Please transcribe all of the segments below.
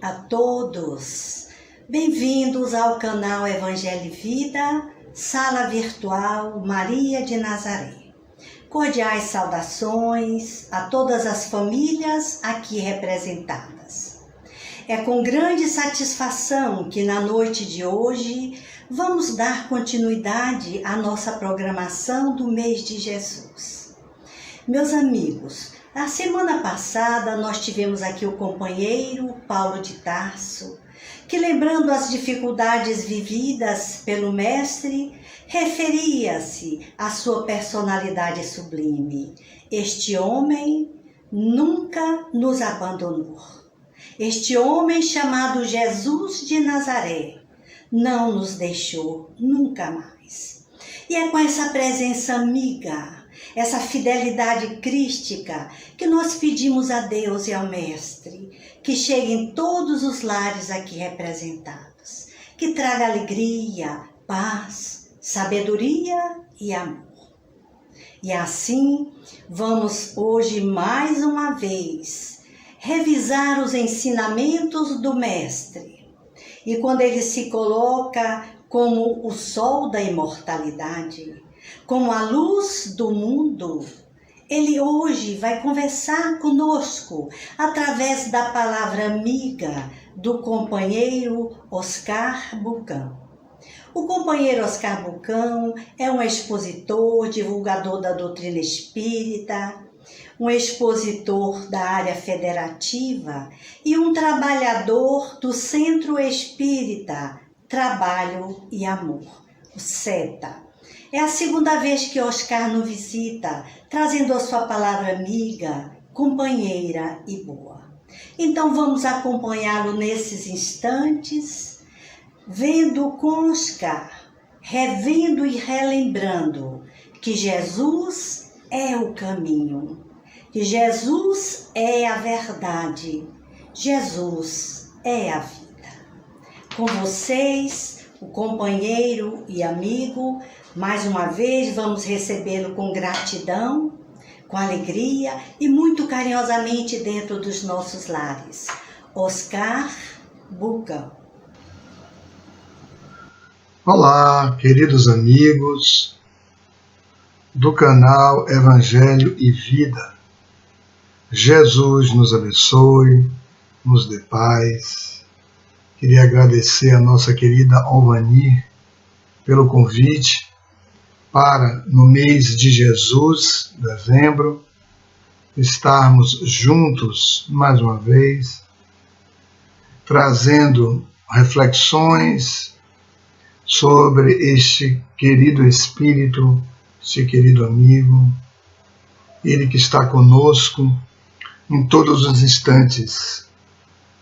a todos. Bem-vindos ao canal Evangelho e Vida, Sala Virtual Maria de Nazaré. Cordiais saudações a todas as famílias aqui representadas. É com grande satisfação que na noite de hoje vamos dar continuidade à nossa programação do mês de Jesus. Meus amigos, a semana passada nós tivemos aqui o companheiro Paulo de Tarso, que, lembrando as dificuldades vividas pelo Mestre, referia-se à sua personalidade sublime. Este homem nunca nos abandonou. Este homem chamado Jesus de Nazaré não nos deixou nunca mais. E é com essa presença amiga, essa fidelidade crística, que nós pedimos a Deus e ao Mestre que chegue em todos os lares aqui representados, que traga alegria, paz, sabedoria e amor. E assim, vamos hoje mais uma vez revisar os ensinamentos do Mestre. E quando ele se coloca como o sol da imortalidade, como a luz do mundo, ele hoje vai conversar conosco através da palavra amiga do companheiro Oscar Bucão. O companheiro Oscar Bucão é um expositor, divulgador da doutrina espírita, um expositor da área federativa e um trabalhador do Centro Espírita Trabalho e Amor, o CETA. É a segunda vez que Oscar nos visita, trazendo a sua palavra amiga, companheira e boa. Então vamos acompanhá-lo nesses instantes, vendo com Oscar, revendo e relembrando que Jesus é o caminho, que Jesus é a verdade, Jesus é a vida. Com vocês, o companheiro e amigo, mais uma vez vamos recebê-lo com gratidão, com alegria e muito carinhosamente dentro dos nossos lares. Oscar Bucão. Olá, queridos amigos do canal Evangelho e Vida. Jesus nos abençoe, nos dê paz. Queria agradecer a nossa querida Alvanir pelo convite para, no mês de Jesus, dezembro, estarmos juntos mais uma vez, trazendo reflexões sobre este querido Espírito, este querido amigo, ele que está conosco em todos os instantes.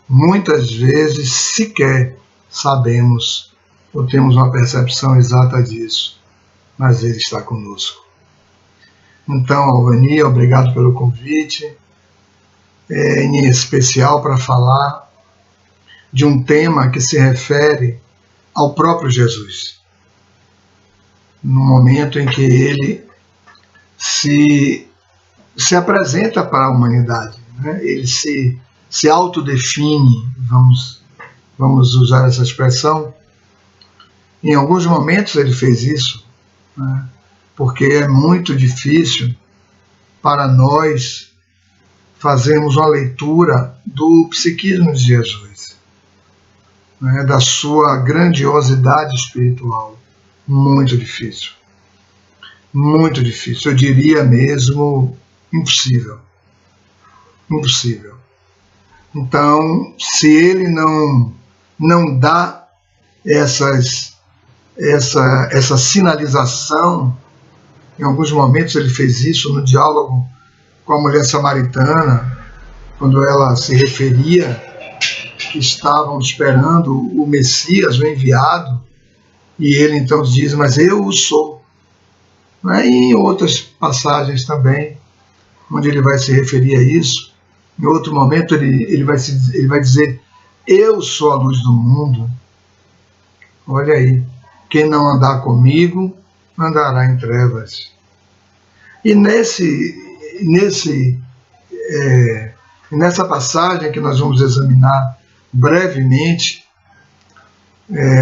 Muitas vezes sequer sabemos ou temos uma percepção exata disso, mas ele está conosco. Então, Alvani, obrigado pelo convite, em especial para falar de um tema que se refere ao próprio Jesus, no momento em que ele se apresenta para a humanidade, né? Ele se autodefine, vamos usar essa expressão. Em alguns momentos ele fez isso, né? Porque é muito difícil para nós fazermos uma leitura do psiquismo de Jesus, né? Da sua grandiosidade espiritual. Muito difícil. Muito difícil. Eu diria mesmo impossível. Impossível. Então, se ele não dá essa sinalização, em alguns momentos ele fez isso no diálogo com a mulher samaritana, quando ela se referia que estavam esperando o Messias, o enviado, e ele então diz, mas eu o sou. E em outras passagens também, onde ele vai se referir a isso, em outro momento ele vai dizer, eu sou a luz do mundo. Olha aí, quem não andar comigo, andará em trevas. E nessa passagem que nós vamos examinar brevemente,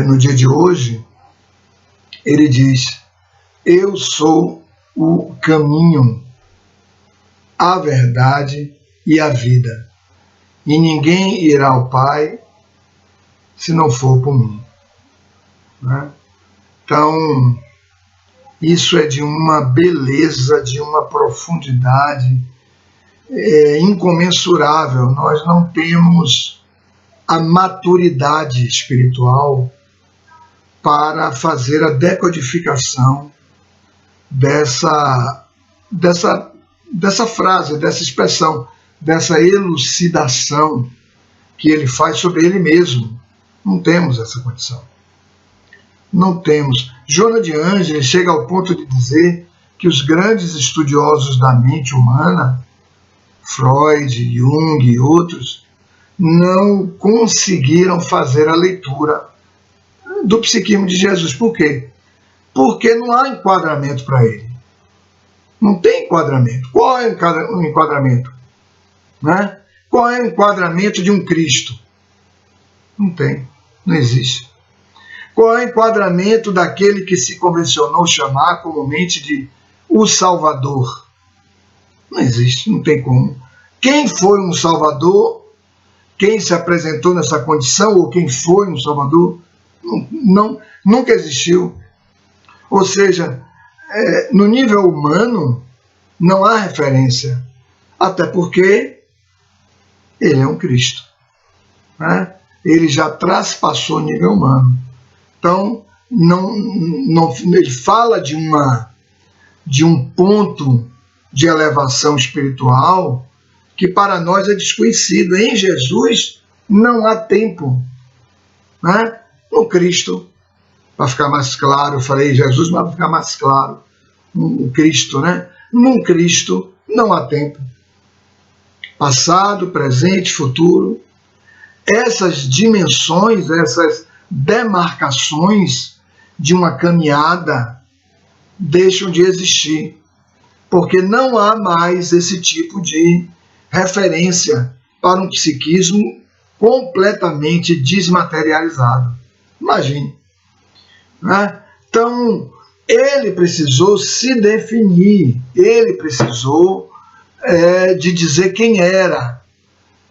no dia de hoje, ele diz: eu sou o caminho, a verdade e a vida, e ninguém irá ao Pai se não for por mim. Né? Então, isso é de uma beleza, de uma profundidade incomensurável. Nós não temos a maturidade espiritual para fazer a decodificação dessa frase, dessa expressão, dessa elucidação que ele faz sobre ele mesmo. Não temos essa condição. Não temos. Joana de Ângeles chega ao ponto de dizer que os grandes estudiosos da mente humana, Freud, Jung e outros, não conseguiram fazer a leitura do psiquismo de Jesus. Por quê? Porque não há enquadramento para ele. Não tem enquadramento. Qual é o enquadramento? Né? Qual é o enquadramento de um Cristo? Não tem. Não existe. Qual é o enquadramento daquele que se convencionou chamar comumente de o Salvador? Não existe, não tem como. Quem foi um Salvador? Quem se apresentou nessa condição, ou quem foi um Salvador? Nunca existiu. Ou seja, no nível humano, não há referência. Até porque ele é um Cristo. Né? Ele já traspassou o nível humano. Então, ele fala de um ponto de elevação espiritual que para nós é desconhecido. Em Jesus não há tempo. Né? No Cristo, para ficar mais claro, eu falei Jesus, mas para ficar mais claro, no Cristo, né? No Cristo não há tempo. Passado, presente, futuro. Essas dimensões, essas demarcações de uma caminhada deixam de existir, porque não há mais esse tipo de referência para um psiquismo completamente desmaterializado. Imagine. Né? Então, ele precisou se definir, ele precisou de dizer quem era,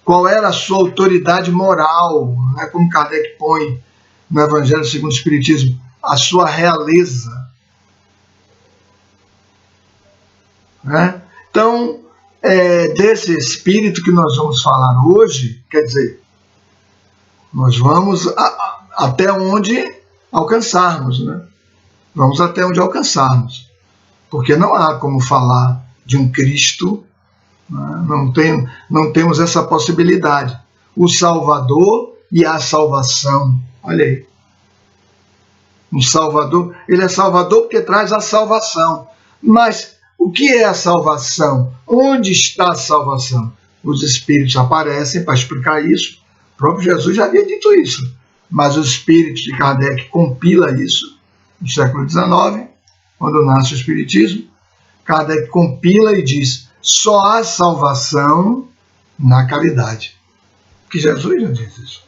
qual era a sua autoridade moral, né? Como Kardec põe no Evangelho segundo o Espiritismo, a sua realeza. Né? Então, desse espírito que nós vamos falar hoje, quer dizer, nós vamos até onde alcançarmos, né? Vamos até onde alcançarmos, porque não há como falar de um Cristo, né? Não temos essa possibilidade. O Salvador e a salvação, olha aí. Um Salvador, ele é Salvador porque traz a salvação. Mas o que é a salvação? Onde está a salvação? Os Espíritos aparecem para explicar isso. O próprio Jesus já havia dito isso. Mas os Espíritos de Kardec compila isso no século XIX, quando nasce o Espiritismo. Kardec compila e diz: só há salvação na caridade. Que Jesus já diz isso.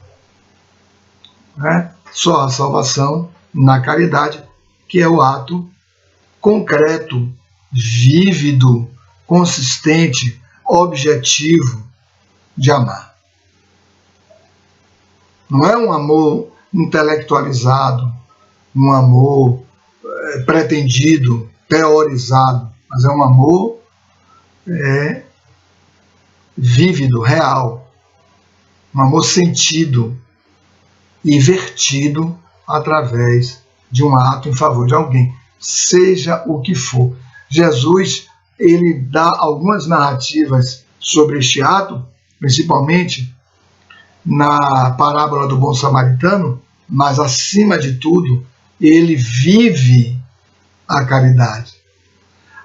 Né? Só há salvação na caridade, que é o ato concreto, vívido, consistente, objetivo de amar. Não é um amor intelectualizado, um amor pretendido, teorizado, mas é um amor vívido, real, um amor sentido e vertido através de um ato em favor de alguém, seja o que for. Jesus, ele dá algumas narrativas sobre este ato, principalmente na parábola do bom samaritano, mas acima de tudo, ele vive a caridade.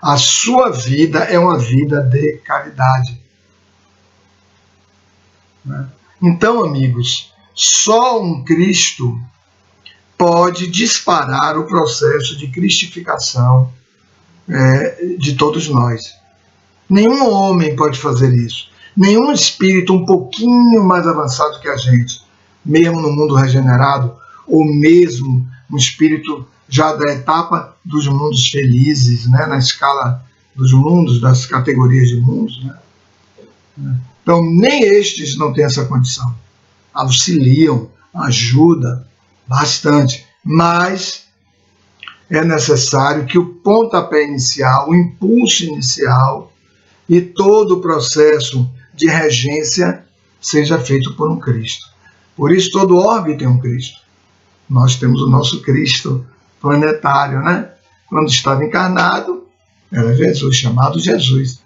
A sua vida é uma vida de caridade. Então, amigos, só um Cristo pode disparar o processo de cristificação de todos nós. Nenhum homem pode fazer isso. Nenhum espírito um pouquinho mais avançado que a gente mesmo no mundo regenerado, ou mesmo um espírito já da etapa dos mundos felizes, né? Na escala dos mundos, das categorias de mundos, né? Então, nem estes não têm essa condição. Auxiliam, ajudam bastante, mas é necessário que o pontapé inicial, o impulso inicial e todo o processo de regência seja feito por um Cristo. Por isso, todo orbe tem um Cristo. Nós temos o nosso Cristo planetário, né? Quando estava encarnado, era Jesus, chamado Jesus,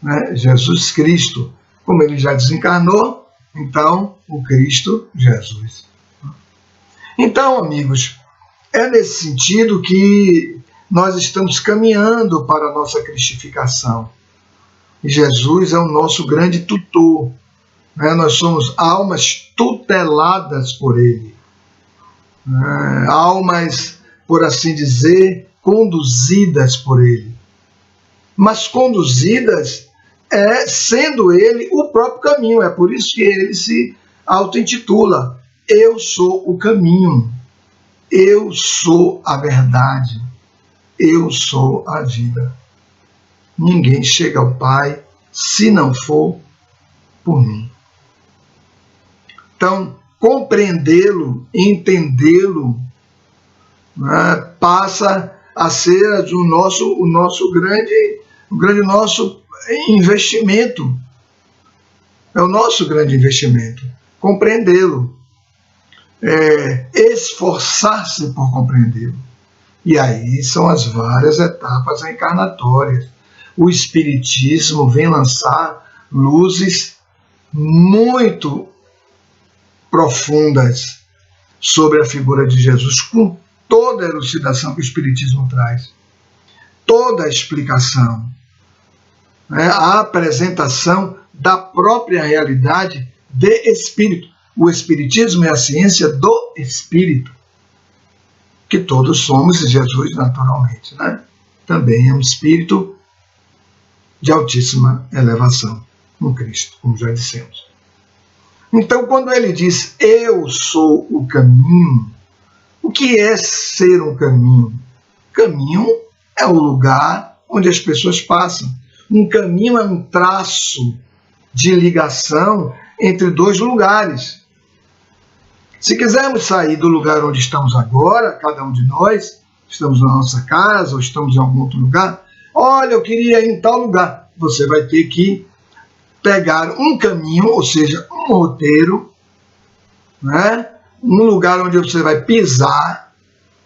né? Jesus Cristo. Como ele já desencarnou, então o Cristo Jesus. Então, amigos, é nesse sentido que nós estamos caminhando para a nossa cristificação. E Jesus é o nosso grande tutor, né? Nós somos almas tuteladas por Ele, né? Almas, por assim dizer, conduzidas por Ele. Mas conduzidas sendo Ele o próprio caminho. É por isso que Ele se auto-intitula: Eu sou o caminho, eu sou a verdade, eu sou a vida. Ninguém chega ao Pai se não for por mim. Então, compreendê-lo, entendê-lo, né, passa a ser o nosso grande investimento. É o nosso grande investimento. Compreendê-lo. Esforçar-se por compreendê-lo. E aí são as várias etapas encarnatórias. O Espiritismo vem lançar luzes muito profundas sobre a figura de Jesus, com toda a elucidação que o Espiritismo traz, toda a explicação, né? A apresentação da própria realidade de espírito. O Espiritismo é a ciência do espírito, que todos somos, e Jesus naturalmente, né? Também é um espírito de altíssima elevação no Cristo, como já dissemos. Então, quando ele diz, eu sou o caminho, o que é ser um caminho? Caminho é o lugar onde as pessoas passam. Um caminho é um traço de ligação entre dois lugares. Se quisermos sair do lugar onde estamos agora, cada um de nós, estamos na nossa casa ou estamos em algum outro lugar, olha, eu queria ir em tal lugar. Você vai ter que pegar um caminho, ou seja, um roteiro, né? Um lugar onde você vai pisar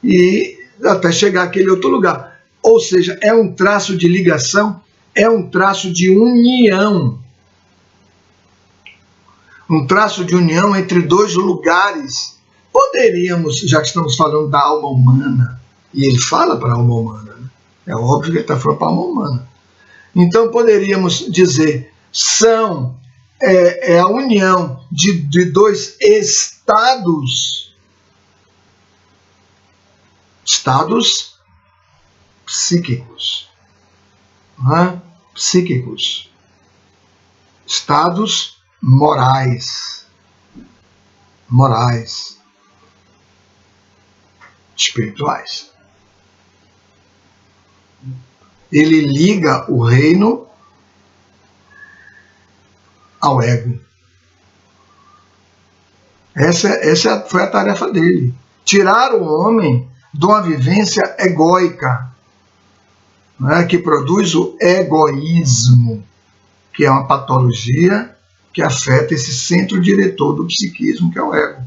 e até chegar àquele outro lugar. Ou seja, é um traço de ligação, é um traço de união. Um traço de união entre dois lugares. Poderíamos, já que estamos falando da alma humana, e ele fala para a alma humana, né? É óbvio que ele está falando para a alma humana. Então poderíamos dizer, são a união de dois estados psíquicos, né? Psíquicos, estados morais, espirituais. Ele liga o reino ao ego. Essa foi a tarefa dele. Tirar o homem de uma vivência egóica, né, que produz o egoísmo, que é uma patologia que afeta esse centro diretor do psiquismo, que é o ego.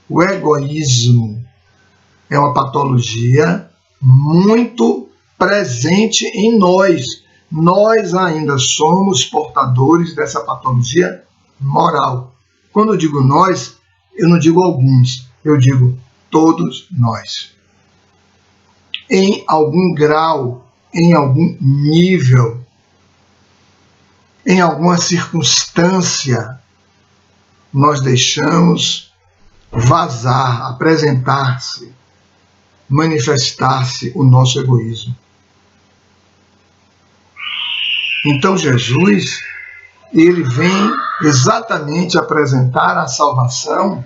O egoísmo é uma patologia muito presente em nós. Nós ainda somos portadores dessa patologia moral. Quando eu digo nós, eu não digo alguns, eu digo todos nós. Em algum grau, em algum nível, em alguma circunstância, nós deixamos vazar, apresentar-se, manifestar-se o nosso egoísmo. Então Jesus, ele vem exatamente apresentar a salvação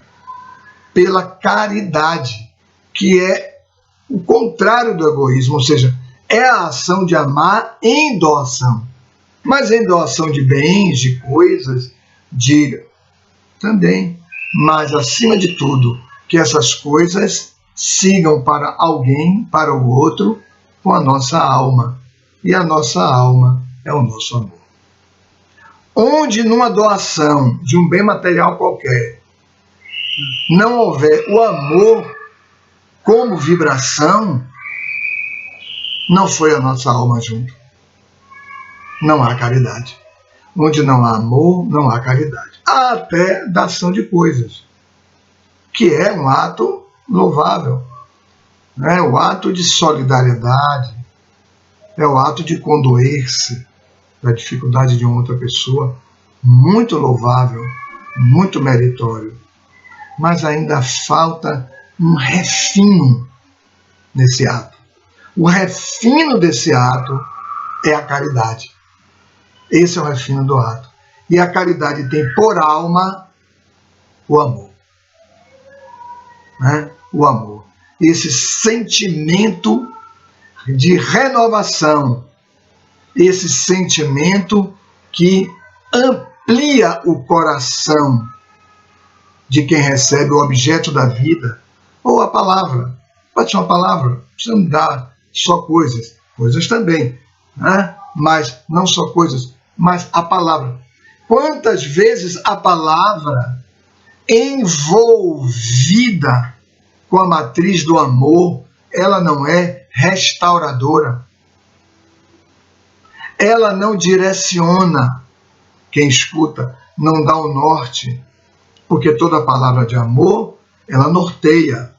pela caridade, que é o contrário do egoísmo, ou seja, é a ação de amar em doação. Mas em doação de bens, de coisas, também. Mas, acima de tudo, que essas coisas sigam para alguém, para o outro, com a nossa alma. E a nossa alma é o nosso amor. Onde numa doação de um bem material qualquer não houver o amor como vibração, não foi a nossa alma junto. Não há caridade. Onde não há amor, não há caridade. Há até da ação de coisas, que é um ato louvável. É o ato de solidariedade, é o ato de condoer-se da dificuldade de uma outra pessoa, muito louvável, muito meritório. Mas ainda falta um refino nesse ato. O refino desse ato é a caridade. Esse é o refino do ato. E a caridade tem por alma o amor. Né? O amor. Esse sentimento de renovação, esse sentimento que amplia o coração de quem recebe o objeto da vida, ou a palavra. Pode ser uma palavra, não precisa me dar só coisas, coisas também, né? Mas não só coisas, mas a palavra. Quantas vezes a palavra envolvida com a matriz do amor, ela não é restauradora. Ela não direciona quem escuta, não dá o norte, porque toda palavra de amor, ela norteia.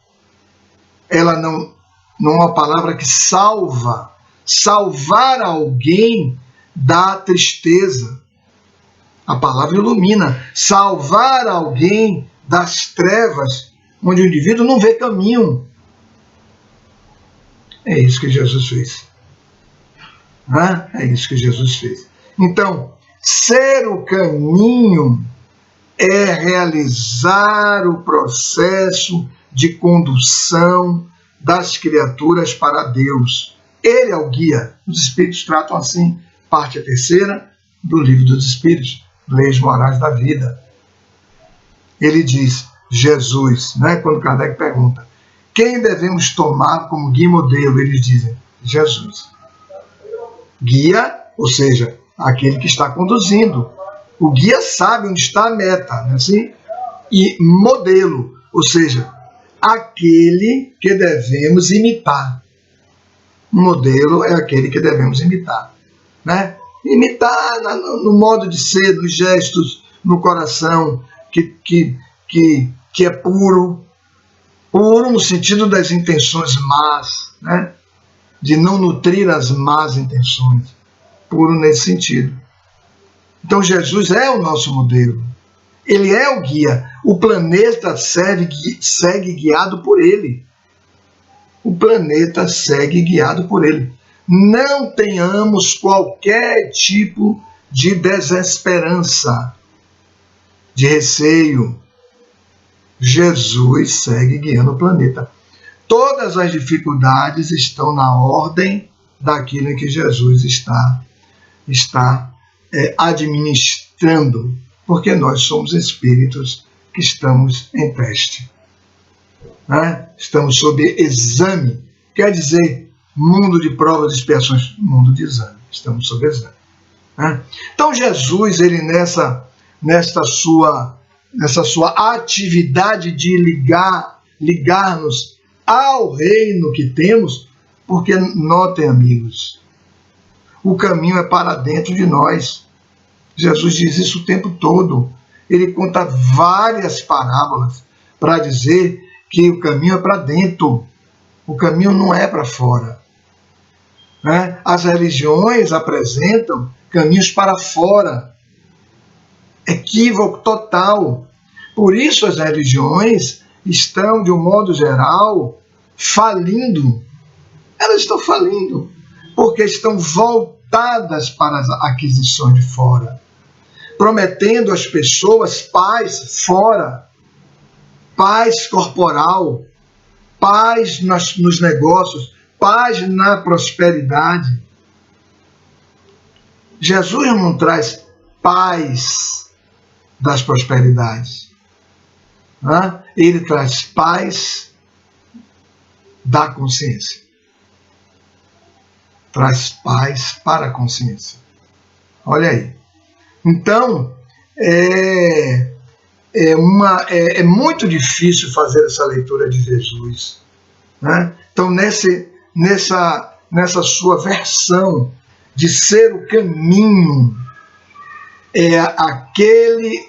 Ela não é uma palavra que salva. Salvar alguém da tristeza. A palavra ilumina. Salvar alguém das trevas, onde o indivíduo não vê caminho. É isso que Jesus fez. É isso que Jesus fez. Então, ser o caminho é realizar o processo de condução das criaturas para Deus. Ele é o guia. Os Espíritos tratam assim, parte 3ª do Livro dos Espíritos, Leis Morais da Vida. Ele diz, Jesus, né, quando Kardec pergunta, quem devemos tomar como guia e modelo? Eles dizem, Jesus. Guia, ou seja, aquele que está conduzindo. O guia sabe onde está a meta, não é assim? E modelo, ou seja, aquele que devemos imitar. O modelo é aquele que devemos imitar. Né? Imitar no modo de ser, nos gestos, no coração, que é puro. Puro no sentido das intenções más, né? De não nutrir as más intenções. Puro nesse sentido. Então Jesus é o nosso modelo. Ele é o guia. O planeta segue guiado por ele. O planeta segue guiado por ele. Não tenhamos qualquer tipo de desesperança, de receio. Jesus segue guiando o planeta. Todas as dificuldades estão na ordem daquilo em que Jesus está administrando, porque nós somos espíritos que estamos em teste. Né? Estamos sob exame, quer dizer, mundo de provas e expiações, mundo de exame, estamos sob exame. Né? Então Jesus, ele nessa sua atividade de ligar-nos ao reino que temos, porque notem, amigos, o caminho é para dentro de nós. Jesus diz isso o tempo todo. Ele conta várias parábolas para dizer que o caminho é para dentro. O caminho não é para fora. Né? As religiões apresentam caminhos para fora. Equívoco total. Por isso as religiões estão, de um modo geral, falindo. Elas estão falindo porque estão voltadas para as aquisições de fora, prometendo às pessoas paz fora, paz corporal, paz nos negócios, paz na prosperidade. Jesus não traz paz das prosperidades. Ele traz paz da consciência. Traz paz para a consciência. Olha aí. Então, é muito difícil fazer essa leitura de Jesus. Então, nessa sua versão de ser o caminho, é aquele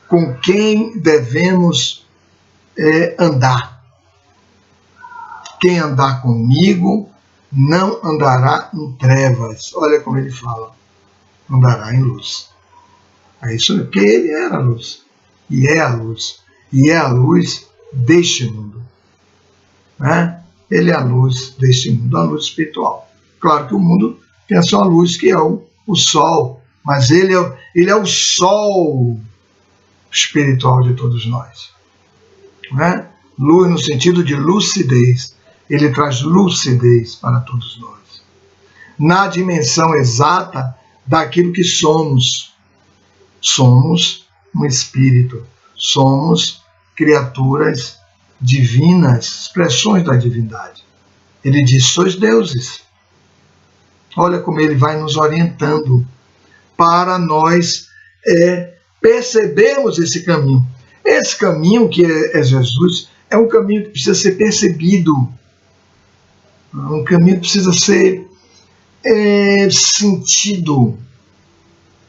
com quem devemos andar. Quem andar comigo não andará em trevas. Olha como ele fala. Andará em luz. É isso, porque ele era a luz. E é a luz. E é a luz deste mundo. Ele é a luz deste mundo, a luz espiritual. Claro que o mundo tem a sua luz, que é o sol. Mas ele é o sol espiritual de todos nós. Luz no sentido de lucidez. Ele traz lucidez para todos nós. Na dimensão exata daquilo que somos. Somos um espírito. Somos criaturas divinas, expressões da divindade. Ele diz, sois deuses. Olha como ele vai nos orientando para nós percebermos esse caminho. Esse caminho que é Jesus é um caminho que precisa ser percebido. Um caminho que precisa ser sentido.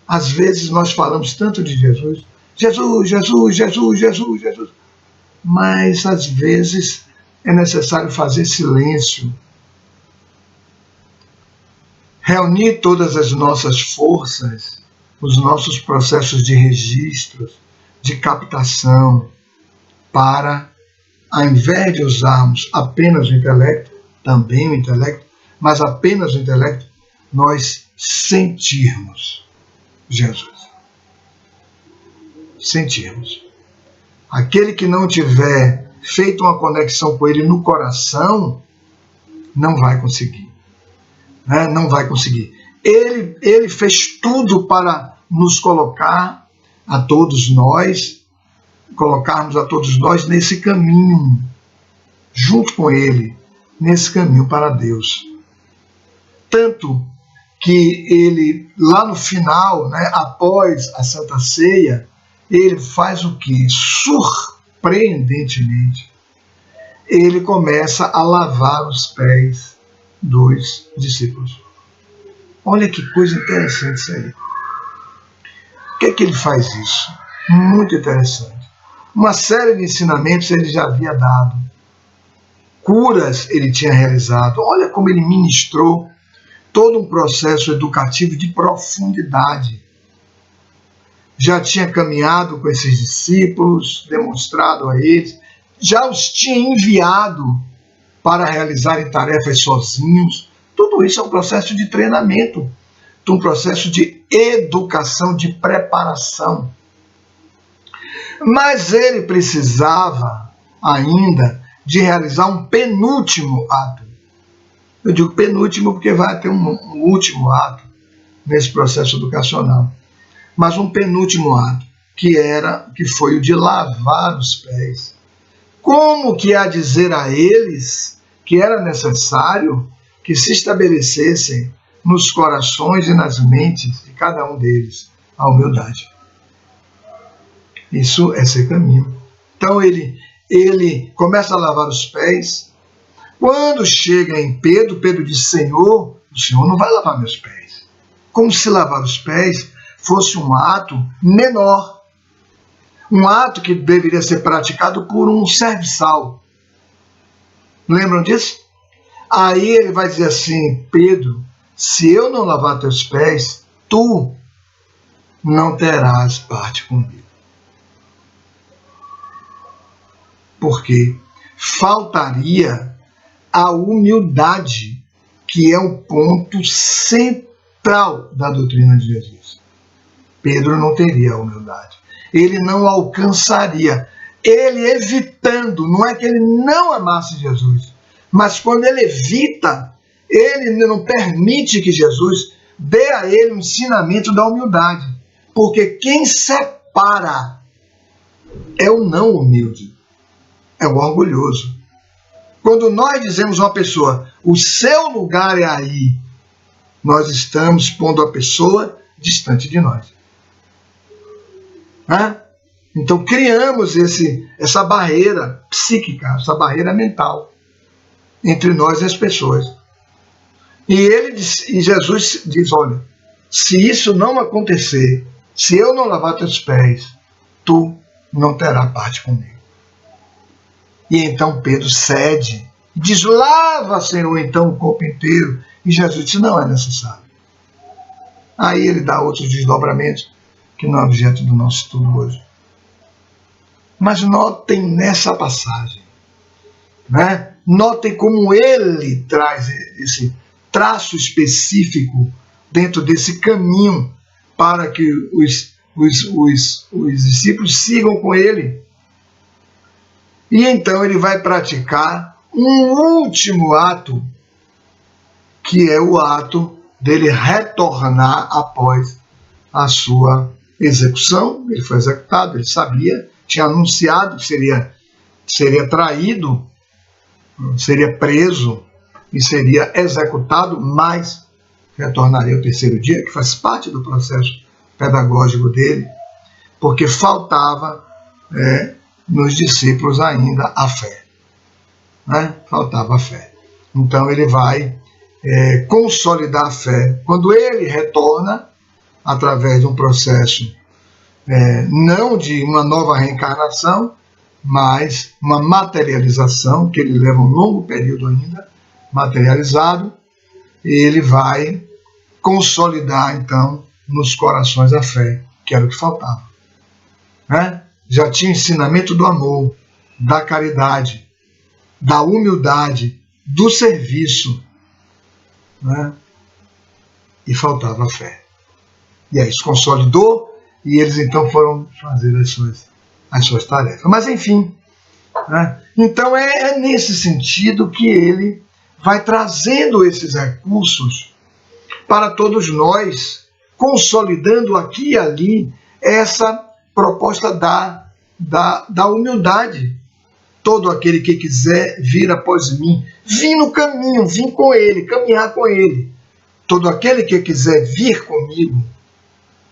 Às vezes nós falamos tanto de Jesus. Jesus, Jesus, Jesus, Jesus, Jesus. Mas às vezes é necessário fazer silêncio. Reunir todas as nossas forças, os nossos processos de registros, de captação, para, ao invés de usarmos apenas o intelecto, também o intelecto, mas apenas o intelecto, nós sentirmos Jesus. Sentirmos. Aquele que não tiver feito uma conexão com ele no coração, não vai conseguir. Não vai conseguir. Ele fez tudo para nos colocar a todos nós, colocarmos a todos nós nesse caminho, junto com ele, nesse caminho para Deus. Tanto que ele, lá no final, após a Santa Ceia, ele faz o que? Surpreendentemente, ele começa a lavar os pés dos discípulos. Olha que coisa interessante isso aí. Por que ele faz isso? Muito interessante. Uma série de ensinamentos ele já havia dado. Curas ele tinha realizado. Olha como ele ministrou todo um processo educativo de profundidade. Já tinha caminhado com esses discípulos, demonstrado a eles, já os tinha enviado para realizarem tarefas sozinhos. Tudo isso é um processo de treinamento, um processo de educação, de preparação. Mas ele precisava ainda de realizar um penúltimo ato. Eu digo penúltimo porque vai ter um último ato nesse processo educacional. Mas um penúltimo ato, que foi o de lavar os pés. Como que há dizer a eles que era necessário que se estabelecessem nos corações e nas mentes de cada um deles a humildade? Isso é ser caminho. Então ele começa a lavar os pés. Quando chega em Pedro, Pedro diz, Senhor, o Senhor não vai lavar meus pés. Como se lavar os pés fosse um ato menor. Um ato que deveria ser praticado por um serviçal. Lembram disso? Aí ele vai dizer assim, Pedro, se eu não lavar teus pés, tu não terás parte comigo. Porque faltaria a humildade, que é o ponto central da doutrina de Jesus. Pedro não teria a humildade. Ele não alcançaria. ele evitando, não é que ele não amasse Jesus, mas quando ele evita, ele não permite que Jesus dê a ele o ensinamento da humildade, porque quem separa é o não humilde, é o orgulhoso. Quando nós dizemos a uma pessoa, o seu lugar é aí, nós estamos pondo a pessoa distante de nós. Então criamos essa barreira psíquica, essa barreira mental entre nós e as pessoas. E Jesus diz, olha, se isso não acontecer, se eu não lavar teus pés, tu não terás parte comigo. E então Pedro cede, diz, lava, Senhor, então o corpo inteiro. E Jesus disse, não é necessário. Aí ele dá outros desdobramentos, que não é objeto do nosso estudo hoje. Mas notem nessa passagem, né? Notem como ele traz esse traço específico dentro desse caminho para que os discípulos sigam com ele. E então ele vai praticar um último ato, que é o ato dele retornar após a sua execução. Ele foi executado, ele sabia, tinha anunciado que seria traído, seria preso e seria executado, mas retornaria ao terceiro dia, que faz parte do processo pedagógico dele, porque faltava nos discípulos ainda a fé. Faltava a fé. Então ele vai consolidar a fé. Quando ele retorna, através de um processo não de uma nova reencarnação, mas uma materialização, que ele leva um longo período ainda, materializado, e ele vai consolidar, então, nos corações a fé, que era o que faltava. Já tinha ensinamento do amor, da caridade, da humildade, do serviço, e faltava a fé. E aí se consolidou, e eles então foram fazer as suas tarefas. Mas enfim, então é nesse sentido que ele vai trazendo esses recursos para todos nós, consolidando aqui e ali essa proposta da humildade. Todo aquele que quiser vir após mim, vim no caminho, vim com ele, caminhar com ele. Todo aquele que quiser vir comigo,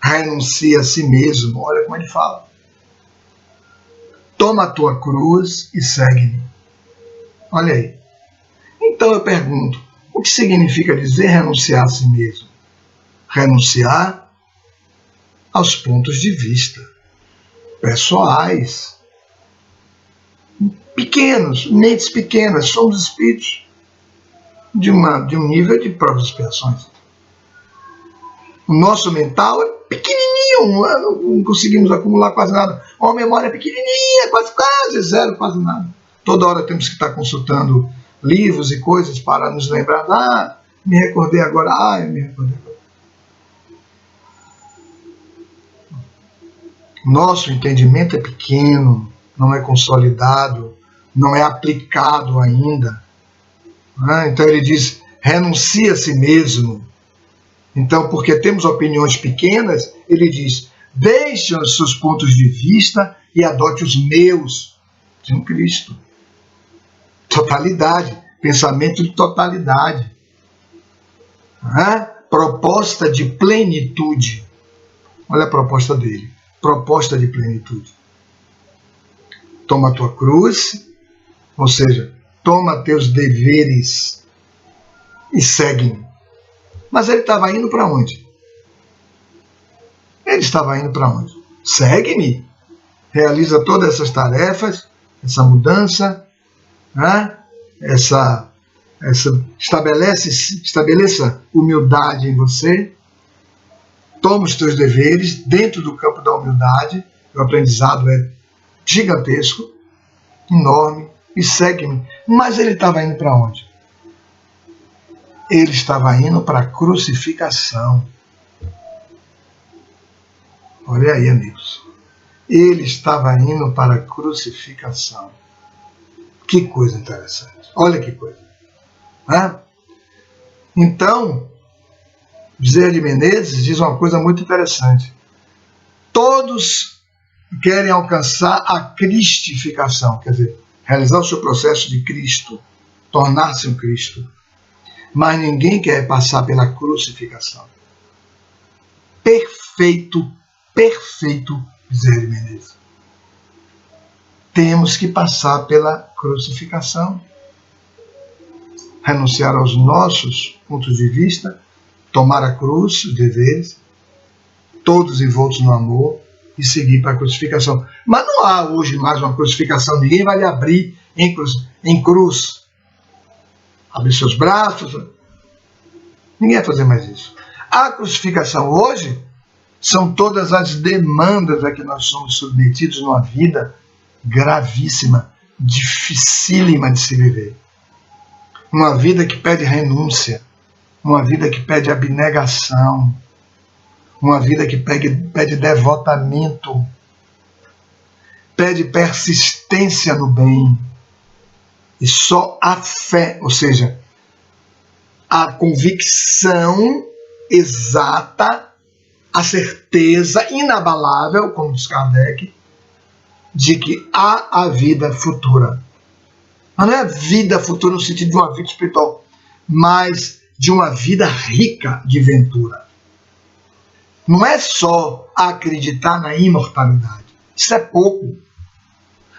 renuncia a si mesmo. Olha como ele fala. Toma a tua cruz e segue-me. Olha aí. Então eu pergunto, o que significa dizer renunciar a si mesmo? Renunciar aos pontos de vista pessoais, pequenos, mentes pequenas. Somos espíritos de um nível de próprias expiações. O nosso mental é pequenininho, não conseguimos acumular quase nada. A memória é pequenininha, quase zero, quase nada. Toda hora temos que estar consultando livros e coisas para nos lembrar. Me recordei agora, me recordei agora. Nosso entendimento é pequeno, não é consolidado, não é aplicado ainda. Então ele diz, renuncia a si mesmo. Então, porque temos opiniões pequenas, ele diz, deixe os seus pontos de vista e adote os meus, de um Cristo. Totalidade, pensamento de totalidade. Proposta de plenitude. Olha a proposta dele. Proposta de plenitude. Toma a tua cruz, ou seja, toma teus deveres e segue-me. Mas ele estava indo para onde? Ele estava indo para onde? Segue-me. Realiza todas essas tarefas, essa mudança, estabeleça humildade em você. Toma os teus deveres dentro do campo da humildade. O aprendizado é gigantesco, enorme, e segue-me. Mas ele estava indo para onde? Ele estava indo para a crucificação. Olha aí, amigos. Ele estava indo para a crucificação. Que coisa interessante. Olha que coisa. Então, Bezerra de Menezes diz uma coisa muito interessante. Todos querem alcançar a cristificação, quer dizer, realizar o seu processo de Cristo, tornar-se um Cristo. Mas ninguém quer passar pela crucificação. Perfeito, perfeito, Bezerra de Menezes. Temos que passar pela crucificação. Renunciar aos nossos pontos de vista, tomar a cruz, os deveres, todos envoltos no amor, e seguir para a crucificação. Mas não há hoje mais uma crucificação, ninguém vai lhe abrir em cruz. Abrir seus braços. Ninguém vai fazer mais isso. A crucificação hoje são todas as demandas a que nós somos submetidos numa vida gravíssima, dificílima de se viver. Uma vida que pede renúncia, uma vida que pede abnegação, uma vida que pede devotamento, pede persistência no bem. E só a fé, ou seja, a convicção exata, a certeza inabalável, como diz Kardec, de que há a vida futura. Mas não é a vida futura no sentido de uma vida espiritual, mas de uma vida rica de ventura. Não é só acreditar na imortalidade. Isso é pouco.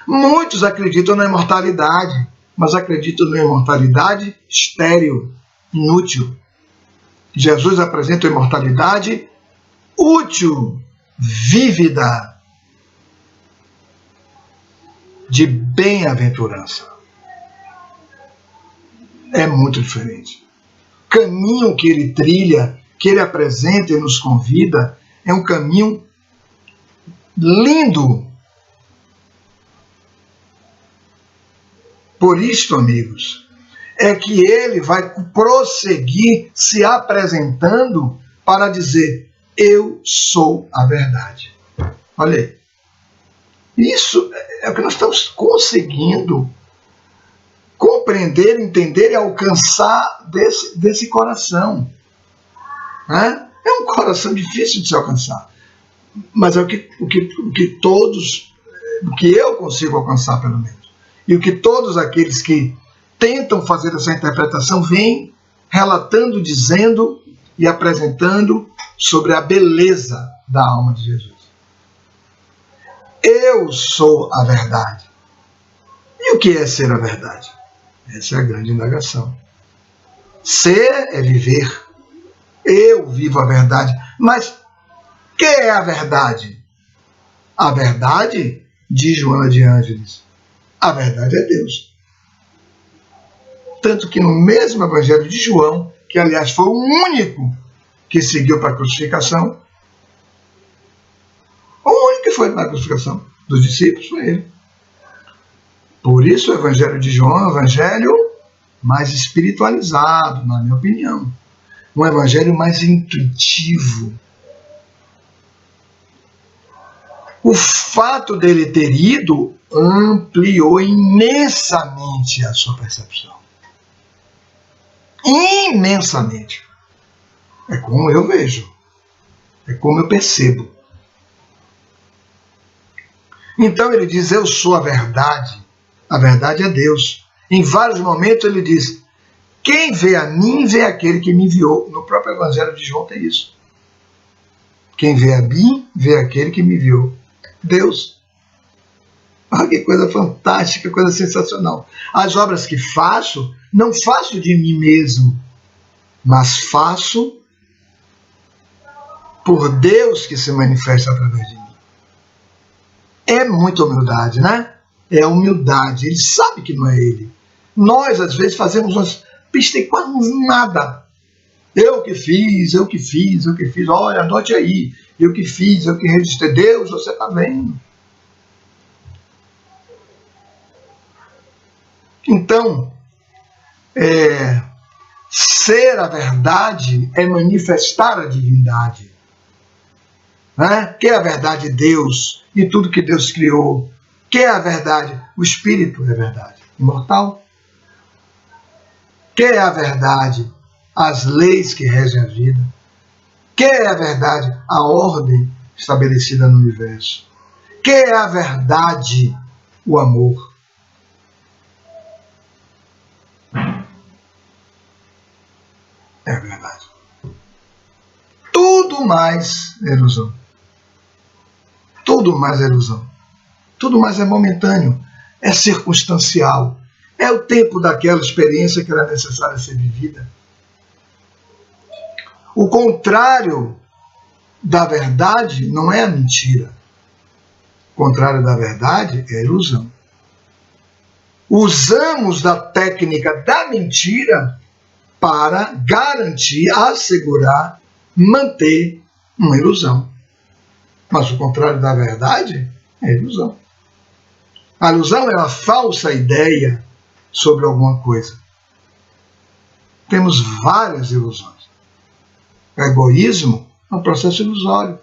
Muitos acreditam na imortalidade, mas acreditam na imortalidade estéril, inútil. Jesus apresenta a imortalidade útil, vívida, de bem-aventurança. É muito diferente. O caminho que ele trilha, que ele apresenta e nos convida, é um caminho lindo. Por isso, amigos, é que ele vai prosseguir se apresentando para dizer: eu sou a verdade. Olha aí. Isso é o que nós estamos conseguindo compreender, entender e alcançar desse coração. É um coração difícil de se alcançar, mas é o que eu consigo alcançar, pelo menos. E o que todos aqueles que tentam fazer essa interpretação vêm relatando, dizendo e apresentando sobre a beleza da alma de Jesus. Eu sou a verdade. E o que é ser a verdade? Essa é a grande indagação. Ser é viver. Eu vivo a verdade. Mas o que é a verdade? A verdade, diz Joana de Ângeles, a verdade é Deus. Tanto que no mesmo Evangelho de João, que aliás foi o único que seguiu para a crucificação, o único que foi para a crucificação dos discípulos foi ele. Por isso o Evangelho de João é um evangelho mais espiritualizado, na minha opinião. Um evangelho mais intuitivo. O fato dele ter ido ampliou imensamente a sua percepção. Imensamente. É como eu vejo. É como eu percebo. Então ele diz: eu sou a verdade. A verdade é Deus. Em vários momentos ele diz: quem vê a mim, vê aquele que me enviou. No próprio Evangelho de João tem isso. Quem vê a mim, vê aquele que me enviou. Deus. Olha que coisa fantástica, coisa sensacional. As obras que faço, não faço de mim mesmo, mas faço por Deus que se manifesta através de mim. É muita humildade, né? É humildade. Ele sabe que não é ele. Nós, às vezes, fazemos umas pistecamos nada. Eu que fiz. Olha, anote aí. Eu que fiz, eu que registrei. Deus, você está vendo. Então, ser a verdade é manifestar a divindade. né? Que é a verdade Deus e tudo que Deus criou. Que é a verdade? O Espírito é a verdade imortal. Que é a verdade? As leis que regem a vida. Que é a verdade? A ordem estabelecida no universo. Que é a verdade? O amor. É a verdade. Tudo mais é ilusão. Tudo mais é ilusão. Tudo mais é momentâneo, é circunstancial. É o tempo daquela experiência que era necessária ser vivida. O contrário da verdade não é a mentira. O contrário da verdade é a ilusão. Usamos da técnica da mentira para garantir, assegurar, manter uma ilusão. Mas o contrário da verdade é a ilusão. A ilusão é uma falsa ideia sobre alguma coisa. Temos várias ilusões. O egoísmo é um processo ilusório.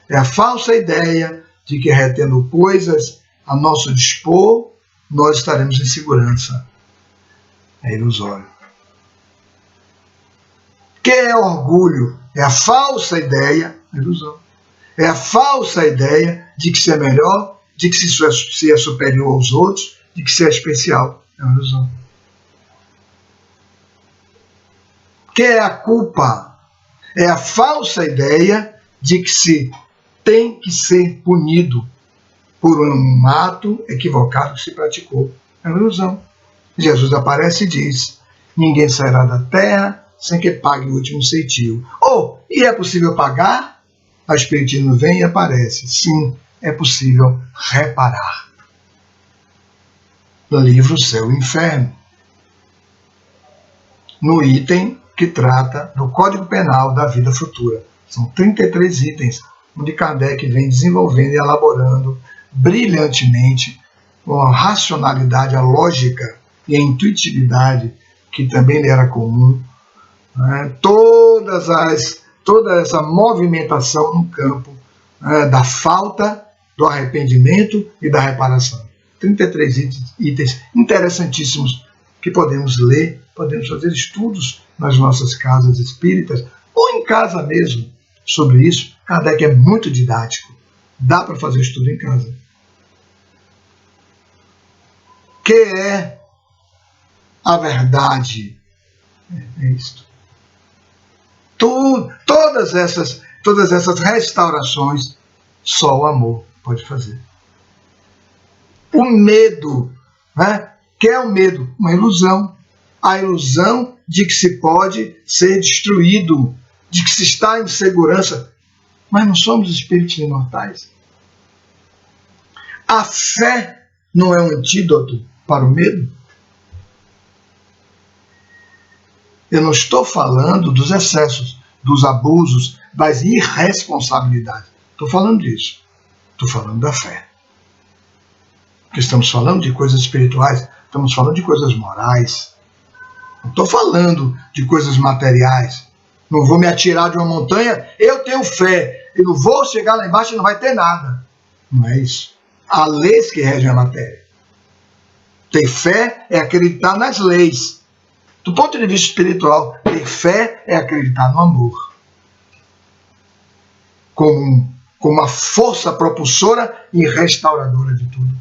É a falsa ideia de que retendo coisas a nosso dispor, nós estaremos em segurança. É ilusório. O que é orgulho? É a falsa ideia, ilusão. É a falsa ideia de que se é melhor, de que se é superior aos outros, de que se é especial. É uma ilusão. O que é a culpa? É a falsa ideia de que se tem que ser punido por um ato equivocado que se praticou. É uma ilusão. Jesus aparece e diz: ninguém sairá da terra sem que pague o último centio. E é possível pagar? A Espiritismo vem e aparece. Sim, é possível reparar. No livro Céu e Inferno, no item que trata do Código Penal da Vida Futura. São 33 itens, onde Kardec vem desenvolvendo e elaborando brilhantemente com a racionalidade, a lógica e a intuitividade que também lhe era comum, né? Toda essa movimentação no campo, né, da falta, do arrependimento e da reparação. 33 itens interessantíssimos que podemos ler, podemos fazer estudos nas nossas casas espíritas ou em casa mesmo sobre isso. Kardec é muito didático. Dá para fazer estudo em casa. Que é a verdade? É isto. Todas essas restaurações só o amor pode fazer. O medo, né? Que é o medo? Uma ilusão. A ilusão de que se pode ser destruído, de que se está em segurança. Mas não somos espíritos imortais. A fé não é um antídoto para o medo? Eu não estou falando dos excessos, dos abusos, das irresponsabilidades. Estou falando disso. Estou falando da fé. Porque estamos falando de coisas espirituais, estamos falando de coisas morais. Não estou falando de coisas materiais. Não vou me atirar de uma montanha, eu tenho fé. Eu não vou chegar lá embaixo e não vai ter nada. Não é isso. Há leis que regem a matéria. Ter fé é acreditar nas leis. Do ponto de vista espiritual, ter fé é acreditar no amor. Como uma força propulsora e restauradora de tudo.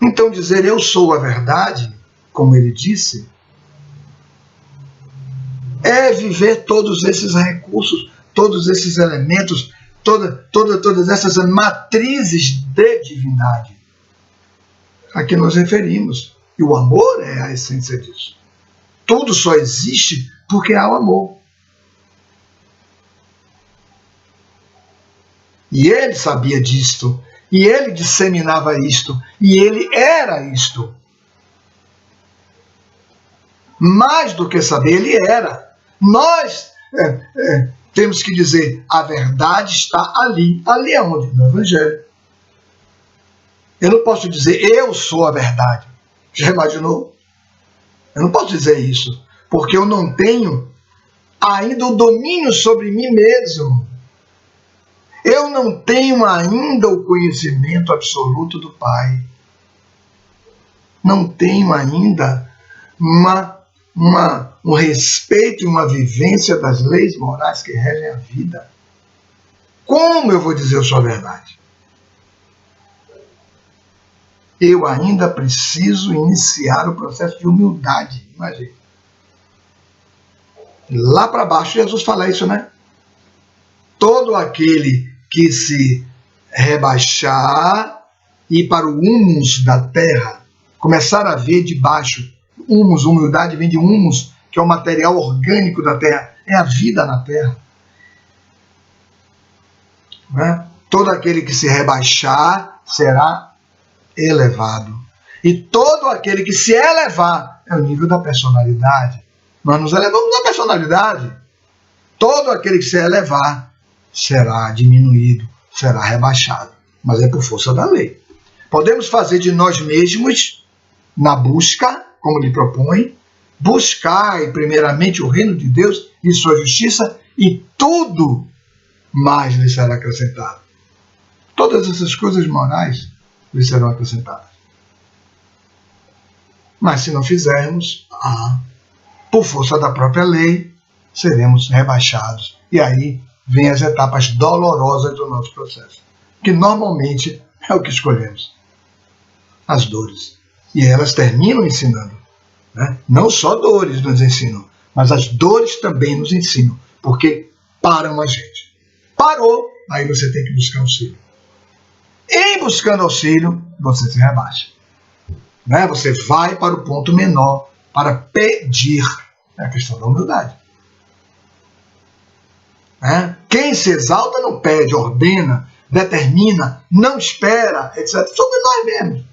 Então dizer eu sou a verdade, como ele disse, é viver todos esses recursos, todos esses elementos, todas essas matrizes de divindade a que nos referimos. E o amor é a essência disso. Tudo só existe porque há o amor. E ele sabia disto, e ele disseminava isto, e ele era isto. Mais do que saber, ele era. Nós temos que dizer, a verdade está ali. Ali é onde? No Evangelho. Eu não posso dizer, eu sou a verdade. Já imaginou? Eu não posso dizer isso, porque eu não tenho ainda o domínio sobre mim mesmo. Eu não tenho ainda o conhecimento absoluto do Pai. Não tenho ainda um respeito e uma vivência das leis morais que regem a vida. Como eu vou dizer a sua verdade? Eu ainda preciso iniciar o processo de humildade. Imagina. Lá para baixo, Jesus fala isso, né? Todo aquele que se rebaixar e ir para o humus da terra, começar a ver de baixo. Humus, humildade vem de humus, que é o material orgânico da terra, é a vida na terra. Né? Todo aquele que se rebaixar será elevado. E todo aquele que se elevar é o nível da personalidade. Nós nos elevamos na personalidade. Todo aquele que se elevar será diminuído, será rebaixado. Mas é por força da lei. Podemos fazer de nós mesmos, na busca, como lhe propõe, buscai primeiramente o reino de Deus e sua justiça, e tudo mais lhe será acrescentado. Todas essas coisas morais lhe serão acrescentadas. Mas se não fizermos, por força da própria lei, seremos rebaixados. E aí vêm as etapas dolorosas do nosso processo, que normalmente é o que escolhemos. As dores. E elas terminam ensinando. Né? Não só dores nos ensinam, mas as dores também nos ensinam, porque param a gente. Parou, aí você tem que buscar auxílio. Em buscando auxílio, você se rebaixa. Né? Você vai para o ponto menor para pedir. É a questão da humildade. Né? Quem se exalta não pede, ordena, determina, não espera, etc. Somos nós mesmos.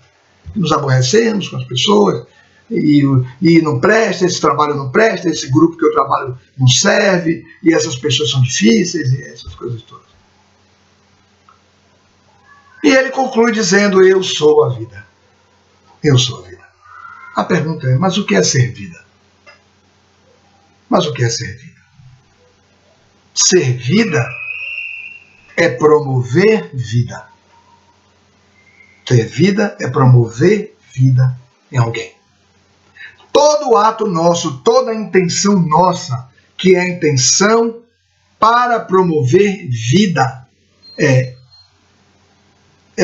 Nos aborrecemos com as pessoas e não presta, esse trabalho não presta, esse grupo que eu trabalho não serve, e essas pessoas são difíceis, e essas coisas todas. E ele conclui dizendo: eu sou a vida. Eu sou a vida. A pergunta é: mas o que é ser vida? Mas o que é ser vida? Ser vida é promover vida. Ter vida é promover vida em alguém. Todo ato nosso, toda intenção nossa, que é a intenção para promover vida, é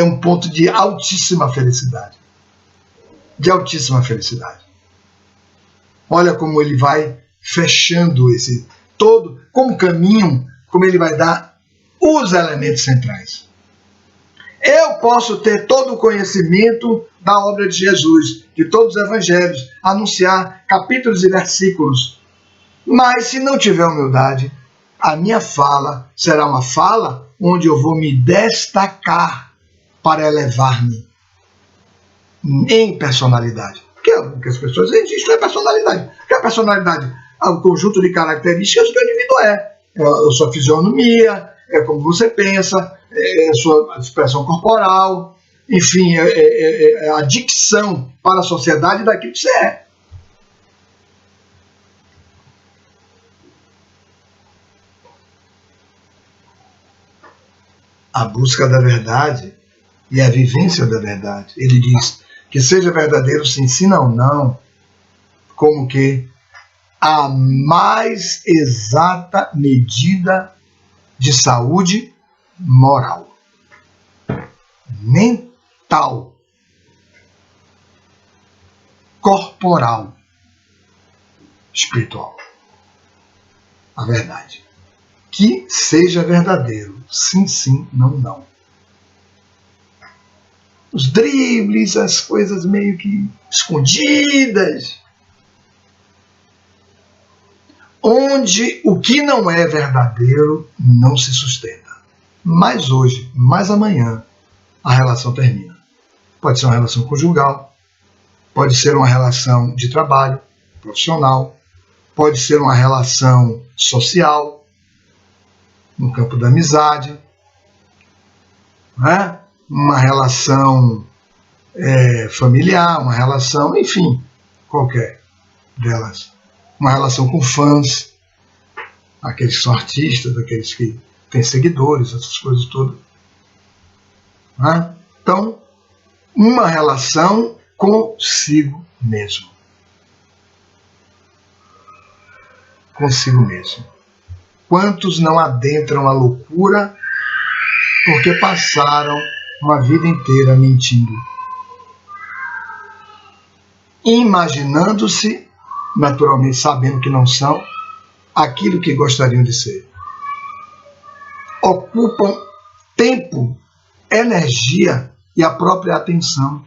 um ponto de altíssima felicidade. De altíssima felicidade. Olha como ele vai fechando esse todo, como caminho, como ele vai dar os elementos centrais. Eu posso ter todo o conhecimento da obra de Jesus, de todos os evangelhos, anunciar capítulos e versículos, mas se não tiver humildade, a minha fala será uma fala onde eu vou me destacar para elevar-me em personalidade. Porque o que as pessoas dizem, isso é personalidade. O que é a personalidade? O conjunto de características que o indivíduo é. É a sua fisionomia, é como você pensa, é a sua expressão corporal, enfim, é a dicção para a sociedade daquilo que você é. A busca da verdade e a vivência da verdade. Ele diz que seja verdadeiro se ensina ou não, como que a mais exata medida de saúde moral, mental, corporal, espiritual. A verdade. Que seja verdadeiro. Sim, sim, não, não. Os dribles, as coisas meio que escondidas, onde o que não é verdadeiro não se sustenta. Mas hoje, mais amanhã, a relação termina. Pode ser uma relação conjugal, pode ser uma relação de trabalho, profissional, pode ser uma relação social, no campo da amizade, né? Uma relação familiar, uma relação, enfim, qualquer delas. Uma relação com fãs. aqueles que são artistas, aqueles que têm seguidores, essas coisas todas. Né? Então, uma relação consigo mesmo. Consigo mesmo. Quantos não adentram a loucura porque passaram uma vida inteira mentindo? Imaginando-se, naturalmente sabendo que não são, aquilo que gostariam de ser. Ocupam tempo, energia e a própria atenção.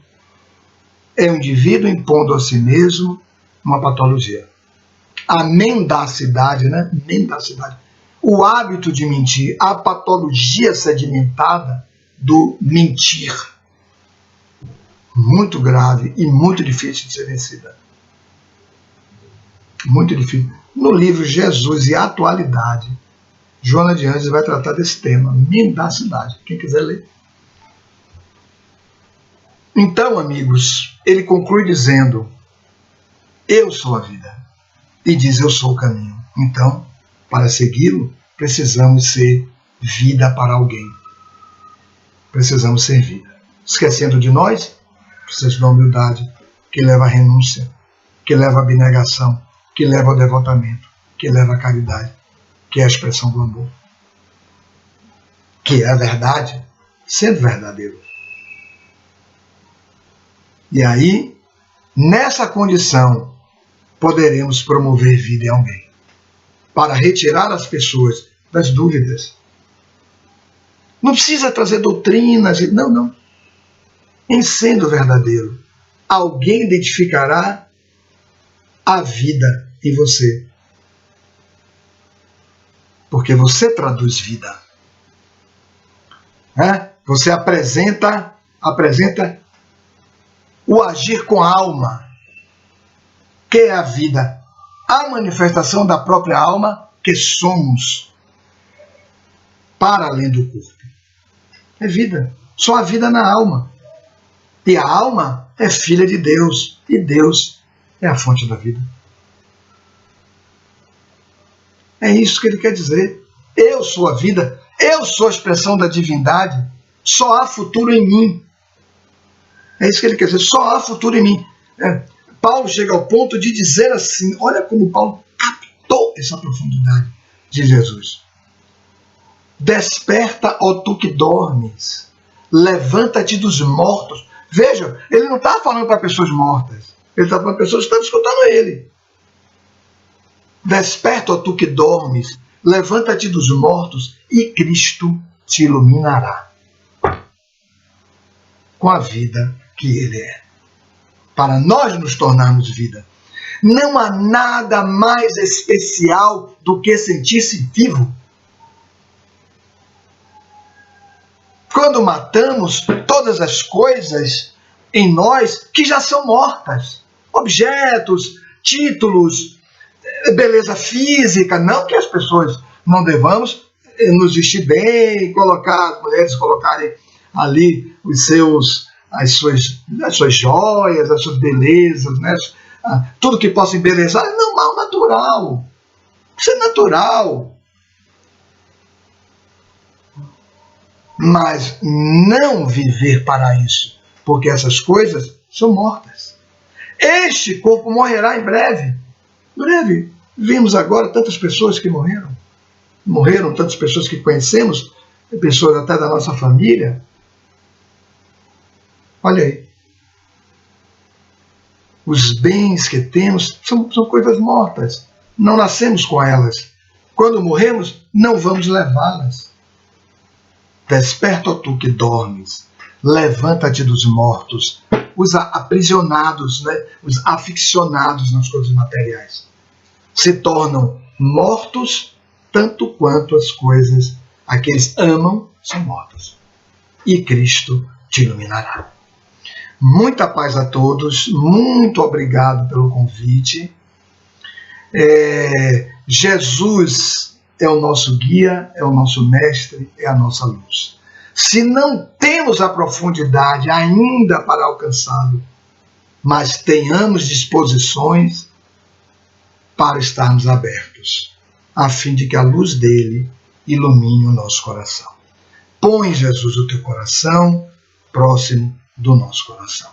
É um indivíduo impondo a si mesmo uma patologia. A mendacidade, né? Mendacidade. O hábito de mentir, a patologia sedimentada do mentir. Muito grave e muito difícil de ser vencida. Muito difícil. No livro Jesus e Atualidade, Joana de Anjos vai tratar desse tema, mendacidade. Quem quiser ler. Então, amigos, ele conclui dizendo: eu sou a vida. E diz: eu sou o caminho. Então, para segui-lo, precisamos ser vida para alguém. Precisamos ser vida. Esquecendo de nós, precisamos da humildade, que leva à renúncia, que leva à abnegação, que leva ao devotamento, que leva à caridade, que é a expressão do amor, que é a verdade, sendo verdadeiro. E aí, nessa condição, poderemos promover vida em alguém, para retirar as pessoas das dúvidas. Não precisa trazer doutrinas, não. Em sendo verdadeiro, alguém identificará a vida em você. Porque você traduz vida. Você apresenta o agir com a alma, que é a vida. A manifestação da própria alma, que somos, para além do corpo. É vida. Só a vida na alma. E a alma é filha de Deus. E Deus é a fonte da vida. É isso que ele quer dizer. Eu sou a vida. Eu sou a expressão da divindade. Só há futuro em mim. É isso que ele quer dizer. Só há futuro em mim. Paulo chega ao ponto de dizer assim. Olha como Paulo captou essa profundidade de Jesus. Desperta, ó tu que dormes. Levanta-te dos mortos. Veja, ele não está falando para pessoas mortas. Ele está falando para pessoas que estão escutando ele. Desperta, ó tu que dormes. Levanta-te dos mortos e Cristo te iluminará. Com a vida que ele é. Para nós nos tornarmos vida. Não há nada mais especial do que sentir-se vivo. Quando matamos todas as coisas em nós que já são mortas. Objetos, títulos, beleza física. Não que as pessoas não devamos nos vestir bem, colocar, as mulheres colocarem ali as suas joias, as suas belezas, né? Tudo que possa embelezar. Não, mal natural. Isso é natural. Mas não viver para isso, porque essas coisas são mortas. Este corpo morrerá em breve. Breve. Vimos agora tantas pessoas que morreram. Morreram tantas pessoas que conhecemos, pessoas até da nossa família. Olha aí. Os bens que temos são coisas mortas. Não nascemos com elas. Quando morremos, não vamos levá-las. Desperta, ó tu que dormes, levanta-te dos mortos, os aprisionados, né? Os aficionados nas coisas materiais, se tornam mortos tanto quanto as coisas a que eles amam são mortas. E Cristo te iluminará. Muita paz a todos, muito obrigado pelo convite. Jesus é o nosso guia, é o nosso mestre, é a nossa luz. Se não temos a profundidade ainda para alcançá-lo, mas tenhamos disposições para estarmos abertos. a fim de que a luz dele ilumine o nosso coração. Põe, Jesus, o teu coração próximo do nosso coração.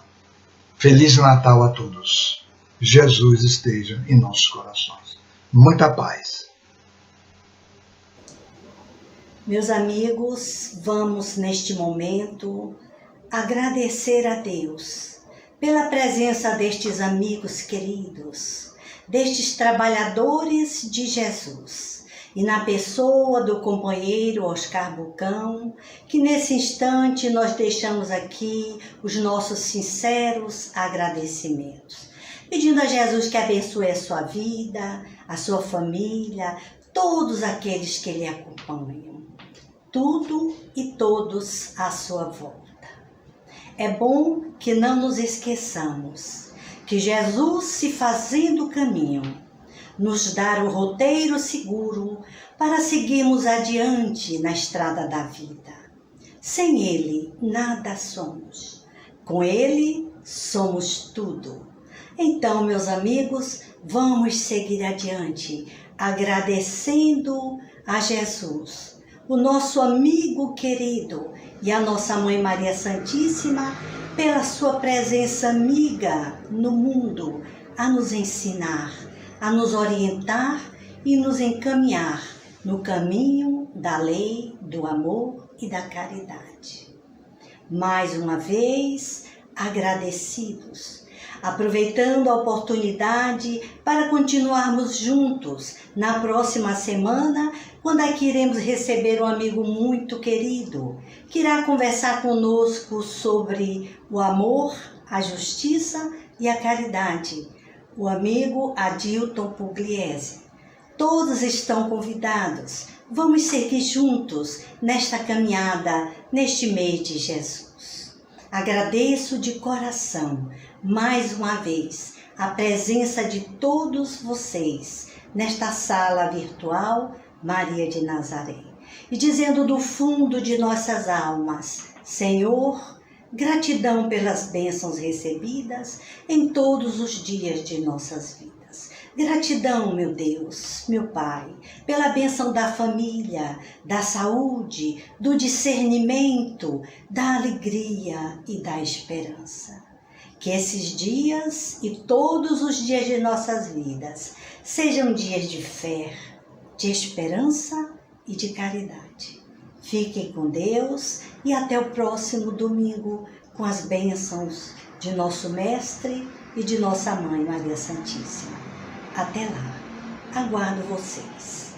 Feliz Natal a todos. Jesus esteja em nossos corações. Muita paz. Meus amigos, vamos neste momento agradecer a Deus pela presença destes amigos queridos, destes trabalhadores de Jesus, e na pessoa do companheiro Oscar Bucão, que nesse instante nós deixamos aqui os nossos sinceros agradecimentos, pedindo a Jesus que abençoe a sua vida, a sua família, todos aqueles que lhe acompanham, tudo e todos à sua volta. É bom que não nos esqueçamos que Jesus, se fazendo caminho, nos dá o roteiro seguro para seguirmos adiante na estrada da vida. Sem Ele, nada somos. Com Ele, somos tudo. Então, meus amigos, vamos seguir adiante, agradecendo a Jesus, o nosso amigo querido, e a nossa Mãe Maria Santíssima, pela sua presença amiga no mundo, a nos ensinar, a nos orientar e nos encaminhar no caminho da lei, do amor e da caridade. Mais uma vez, agradecidos, aproveitando a oportunidade para continuarmos juntos na próxima semana, quando aqui iremos receber um amigo muito querido, que irá conversar conosco sobre o amor, a justiça e a caridade, o amigo Adilton Pugliese. Todos estão convidados. Vamos seguir juntos nesta caminhada, neste mês de Jesus. Agradeço de coração, mais uma vez, a presença de todos vocês nesta sala virtual Maria de Nazaré. E dizendo do fundo de nossas almas, Senhor, gratidão pelas bênçãos recebidas em todos os dias de nossas vidas. Gratidão, meu Deus, meu Pai, pela bênção da família, da saúde, do discernimento, da alegria e da esperança. Que esses dias e todos os dias de nossas vidas sejam dias de fé, de esperança e de caridade. Fiquem com Deus e até o próximo domingo com as bênçãos de nosso Mestre e de nossa Mãe Maria Santíssima. Até lá, aguardo vocês.